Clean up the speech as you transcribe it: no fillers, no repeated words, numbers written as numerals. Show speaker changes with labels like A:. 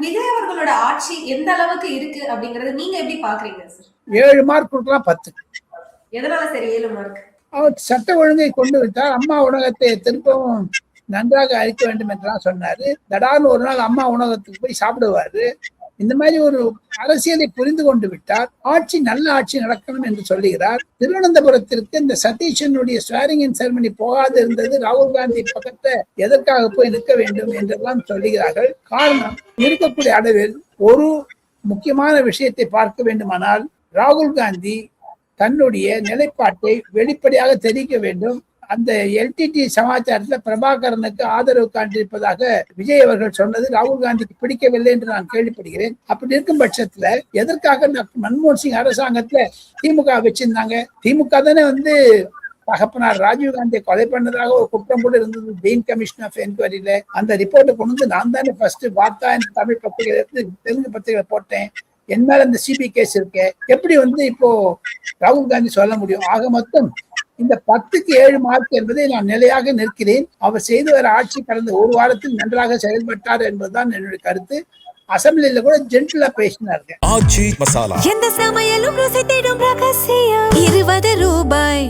A: விஜய் அவர்களோட ஆட்சி எந்த அளவுக்கு இருக்கு அப்படிங்கறத நீங்க எப்படி பாக்குறீங்க சார்?
B: 7 மார்க் கொடுக்கலாம் 10.
A: எதனால சார் 7 மார்க்?
B: அவர் சட்ட ஒழுங்கை கொண்டு விட்டார். அம்மா உணவகத்தை திரும்பவும் நன்றாக அழிக்க வேண்டும் என்றெல்லாம் சொன்னாரு. தடார்னு ஒரு நாள் அம்மா உணவகத்துக்கு போய் சாப்பிடுவாரு. இந்த மாதிரி ஒரு அரசியலை புரிந்து கொண்டு விட்டார். ஆட்சி நல்ல ஆட்சி நடக்கணும் என்று சொல்லுகிறார். திருவனந்தபுரத்திற்கு இந்த சதீஷனுடைய ஸ்வேரிங் இன் செரமனி போகாது இருந்தது ராகுல் காந்தி பக்கத்தை எதற்காக போய் நிற்க வேண்டும் என்றெல்லாம் சொல்லுகிறார்கள். காரணம், இருக்கக்கூடிய அளவில் ஒரு முக்கியமான விஷயத்தை பார்க்க வேண்டுமானால் ராகுல் காந்தி தன்னுடைய நிலைப்பாட்டை வெளிப்படையாக தெரிவிக்க வேண்டும். அந்த எல்டிடி சமாச்சாரத்தில் பிரபாகரனுக்கு ஆதரவு காட்டியிருப்பதாக விஜய் அவர்கள் சொன்னது ராகுல் காந்திக்கு பிடிக்கவில்லை என்று நான் கேள்விப்படுகிறேன். அப்படி இருக்கும் பட்சத்துல எதற்காக மன்மோகன் சிங் அரசாங்கத்துல திமுக வச்சிருந்தாங்க? திமுக தானே தகப்பனார் ராஜீவ் காந்தியை கொலை பண்ணதாக ஒரு குற்றம் கூட இருந்தது டீன் கமிஷன் ஆஃப் என்கொயரியில. அந்த ரிப்போர்ட்டை கொண்டு நான் தானே ஃபர்ஸ்ட் வார்த்தா என்ற தமிழ் பத்திரிகை தெலுங்கு பத்திரிகை போட்டேன். என் மேல இந்த சிபி கேஸ் இருக்கு. எப்படி இப்போ ராகுல் காந்தி சொல்ல முடியும்? ஆக மொத்தம் இந்த 10க்கு 7 மார்க் என்பதை நான் நிலையாக நிற்கிறேன். அவர் செய்து வர ஆட்சி கடந்த ஒரு வாரத்தில் நன்றாக செயல்பட்டார் என்பதுதான் என்னுடைய கருத்து. அசம்பிளில கூட ஜென்டிலா பேசினார்கள்.
C: ஆச்சி மசாலா எந்த சமையலும் ருசி தேடும் ரகசியம் 20 ரூபாய்.